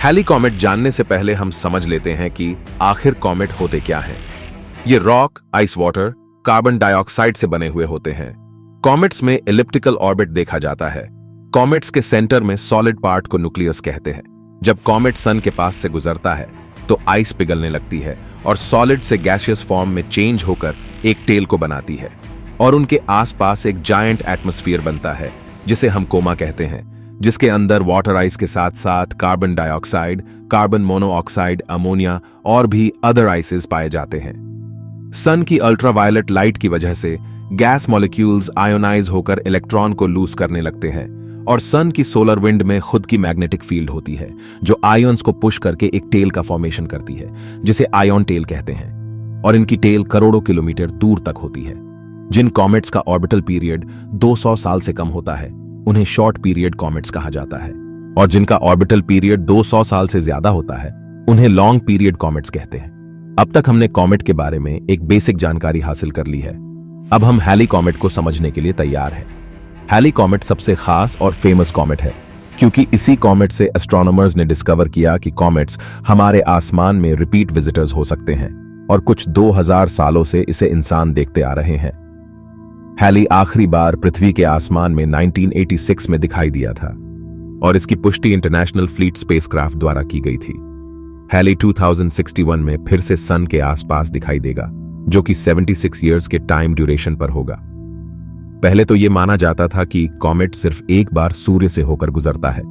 Heli comet जानने से पहले हम समझ लेते हैं कि आखिर कॉमेट होते क्या हैं। ये rock, ice water, carbon dioxide से बने हुए होते हैं। कॉमेट्स में एलिप्टिकल ऑर्बिट देखा जाता है। कॉमेट्स के सेंटर में सॉलिड पार्ट को न्यूक्लियस कहते हैं। जब कॉमेट सन के पास से गुजरता है तो आइस पिघलने लगती है और सॉलिड से गैसियस फॉर्म में चेंज होकर एक टेल को बनाती है और उनके आसपास एक जायंट एटमॉस्फेयर बनता है जिसे हम कोमा कहते हैं, जिसके अंदर वाटर आइस के साथ साथ carbon dioxide, carbon monoxide, ammonia और भी अदर आइसेस पाए जाते हैं। सन की अल्ट्रावायलेट लाइट की वजह से गैस मॉलिक्यूल्स आयोनाइज होकर इलेक्ट्रॉन को लूज करने लगते हैं और सन की सोलर विंड में खुद की मैग्नेटिक फील्ड होती है जो आयन्स को पुश करके एक टेल का फॉर्मेशन करती है जिसे आयन टेल कहते हैं, और इनकी टेल करोड़ों किलोमीटर दूर तक होती है। जिन कॉमेट्स का ऑर्बिटल पीरियड 200 साल से कम होता है उन्हें शॉर्ट पीरियड कॉमेट्स कहा जाता है, और जिनका ऑर्बिटल पीरियड 200 साल से ज्यादा होता है उन्हें लॉन्ग पीरियड कॉमेट्स कहते हैं। अब तक हमने कॉमेट के बारे में एक बेसिक जानकारी हासिल कर ली है। अब हम हैली कॉमेट को समझने के लिए तैयार हैं। हैली कॉमेट सबसे खास और फेमस कॉमेट है क्योंकि इसी कॉमेट से एस्ट्रोनॉमर्स ने डिस्कवर किया कि कॉमेट्स हमारे आसमान में रिपीट विजिटर्स हो सकते हैं और कुछ 2000 सालों से इसे इंसान देखते आ रहे हैं। हैली आखिरी बार पृथ्वी के आसमान में 1986 में दिखाई दिया था और इसकी पुष्टि इंटरनेशनल फ्लीट स्पेसक्राफ्ट द्वारा की गई थी। हैली 2061 में फिर से सन के आसपास दिखाई देगा जो कि 76 इयर्स के टाइम ड्यूरेशन पर होगा। पहले तो यह माना जाता था कि कॉमेट सिर्फ एक बार सूर्य से होकर गुजरता है,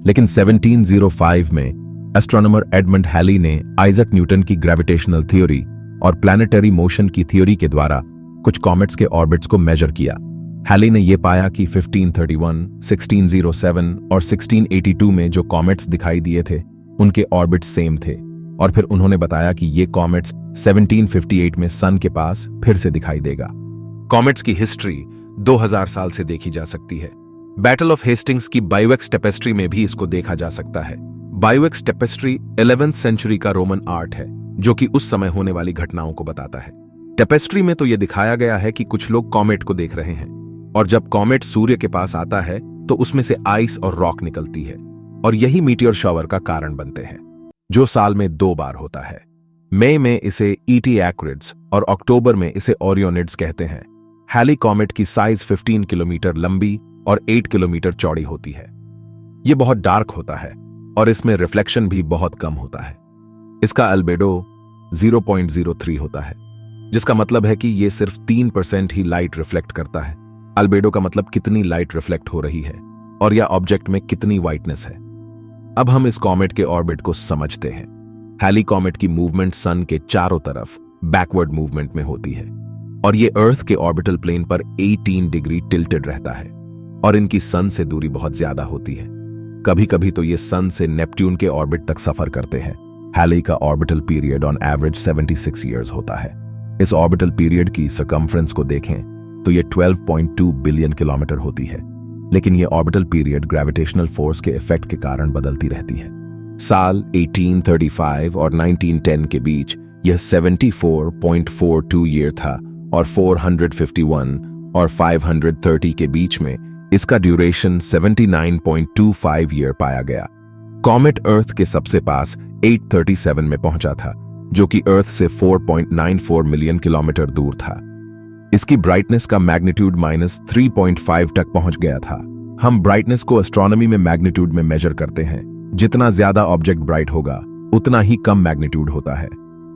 लेकिन 1705 में एस्ट्रोनॉमर एडमंड हैली ने आइजक न्यूटन की ग्रेविटेशनल थ्योरी और प्लैनेटरी मोशन की थ्योरी के द्वारा कुछ कॉमेट्स के ऑर्बिट्स को मेजर किया। हैली ने यह पाया कि 1531, 1607 और 1682 में जो कॉमेट्स दिखाई दिए थे उनके ऑर्बिट्स सेम थे, और फिर उन्होंने बताया कि ये कॉमेट्स 1758 में सन के पास फिर से दिखाई देगा। कॉमेट्स की हिस्ट्री 2000 साल से देखी जा सकती है। बैटल ऑफ हेस्टिंग्स की बायोवेक्स टेपेस्ट्री में भी इसको देखा जा सकता है। बायोवेक्स टेपेस्ट्री 11th सेंचुरी का रोमन आर्ट है जो कि उस समय होने वाली घटनाओं को बताता है। टेपेस्ट्री में तो यह दिखाया गया है कि कुछ लोग कॉमेट को देख रहे हैं, और जब कॉमेट सूर्य के पास आता है तो उसमें से आइस और रॉक निकलती है और यही मीटियोर शॉवर का कारण बनते हैं, जो साल में 2 बार होता है। मई में इसे ईटी एक्रिड्स और अक्टूबर में इसे ओरियोनिड्स कहते हैं। हैली कॉमेट की साइज 15 किलोमीटर लंबी और 8 किलोमीटर चौड़ी होती है। यह बहुत डार्क होता है और इसमें रिफ्लेक्शन भी बहुत कम होता है। इसका अल्बेडो 0.03 होता है, जिसका मतलब है कि यह सिर्फ 3% ही लाइट रिफ्लेक्ट करता है। अल्बेडो का मतलब कितनी लाइट रिफ्लेक्ट हो रही है और या ऑब्जेक्ट में कितनी वाइटनेस है। अब हम इस कॉमेट के ऑर्बिट को समझते हैं। हैली कॉमेट की मूवमेंट सन के चारों तरफ बैकवर्ड मूवमेंट में होती है और ये अर्थ के ऑर्बिटल प्लेन पर 18 डिग्री टिल्टेड रहता है, और इनकी सन से दूरी बहुत ज्यादा होती है। कभी कभी तो ये सन से नेपट्यून के ऑर्बिट तक सफर करते हैं। हैली का orbital period on average 76 years होता है। इस ऑर्बिटल पीरियड की सर्कम्फ्रेंस को देखें तो ये 12.2 बिलियन किलोमीटर होती है, लेकिन ये ऑर्बिटल पीरियड ग्रेविटेशनल फोर्स के इफेक्ट के कारण बदलती रहती है। साल 1835 और 1910 के बीच यह 74.42 ईयर था और 451 और 530 के बीच में इसका ड्यूरेशन 79.25 ईयर पाया गया। कॉमेट अर्थ के सबसे पास 837 में पहुंचा था, जो कि अर्थ से 4.94 मिलियन किलोमीटर दूर था। इसकी ब्राइटनेस का मैग्नीट्यूड -3.5 तक पहुंच गया था। हम ब्राइटनेस को एस्ट्रोनॉमी में मैग्नीट्यूड में मेजर करते हैं। जितना ज्यादा ऑब्जेक्ट ब्राइट होगा उतना ही कम मैग्नीट्यूड होता है,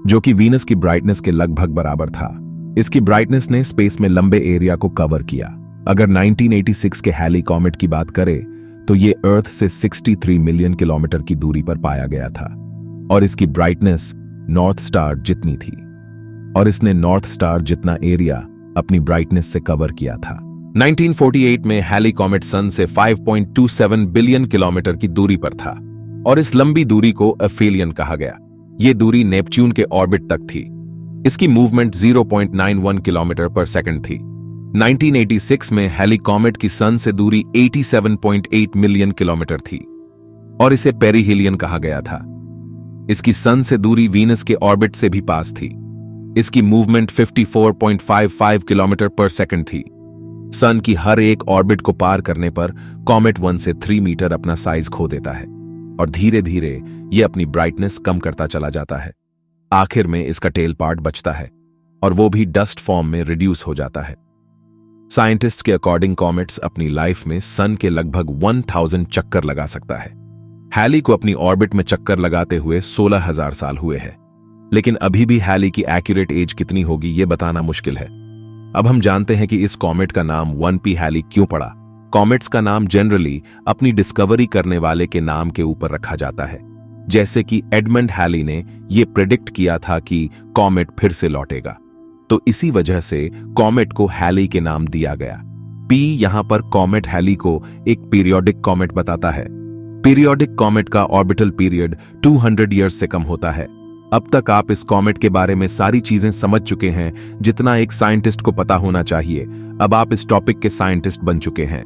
जो कि वीनस की ब्राइटनेस के लगभग बराबर था। इसकी ब्राइटनेस ने स्पेस में लंबे एरिया को कवर किया। अगर 1986 के हैली कॉमेट की बात करें तो ये अर्थ से 63 मिलियन किलोमीटर की दूरी पर पाया गया था और इसकी ब्राइटनेस नॉर्थ स्टार जितनी थी, और इसने नॉर्थ स्टार जितना एरिया अपनी ब्राइटनेस से कवर किया था। 1948 में हैली कॉमेट सन से 5.27 बिलियन किलोमीटर की दूरी पर था और इस लंबी दूरी को एफेलियन कहा गया। यह दूरी नेपच्यून के ऑर्बिट तक थी। इसकी मूवमेंट 0.91 किलोमीटर पर सेकंड थी। 1986 में हैली कॉमेट की सन से दूरी 87.8 मिलियन किलोमीटर थी और इसे पेरिहेलियन कहा गया था। इसकी सन से दूरी वीनस के ऑर्बिट से भी पास थी। इसकी मूवमेंट 54.55 किलोमीटर पर सेकंड थी। सन की हर एक ऑर्बिट को पार करने पर कॉमेट 1 से 3 मीटर अपना साइज खो देता है। और धीरे धीरे ये अपनी ब्राइटनेस कम करता चला जाता है। आखिर में इसका टेल पार्ट बचता है और वो भी डस्ट फॉर्म में रिड्यूस हो जाता है। साइंटिस्ट के अकॉर्डिंग कॉमेट्स अपनी लाइफ में सन के लगभग 1000 चक्कर लगा सकता है। हैली को अपनी ऑर्बिट में चक्कर लगाते हुए 16,000 साल हुए हैं, लेकिन अभी भी हैली की एक्यूरेट एज कितनी होगी ये बताना मुश्किल है। अब हम जानते हैं कि इस कॉमेट का नाम 1P हैली क्यों पड़ा। कॉमेट्स का नाम जनरली अपनी डिस्कवरी करने वाले के नाम के ऊपर रखा जाता है, जैसे कि एडमंड हैली ने यह प्रेडिक्ट किया था कि कॉमेट फिर से लौटेगा, तो इसी वजह से कॉमेट को हैली के नाम दिया गया। पी यहां पर कॉमेट हैली को एक पीरियोडिक कॉमेट बताता है। पीरियोडिक कॉमेट का ऑर्बिटल पीरियड 200 ईयर्स से कम होता है। अब तक आप इस कॉमेट के बारे में सारी चीजें समझ चुके हैं जितना एक साइंटिस्ट को पता होना चाहिए। अब आप इस टॉपिक के साइंटिस्ट बन चुके हैं।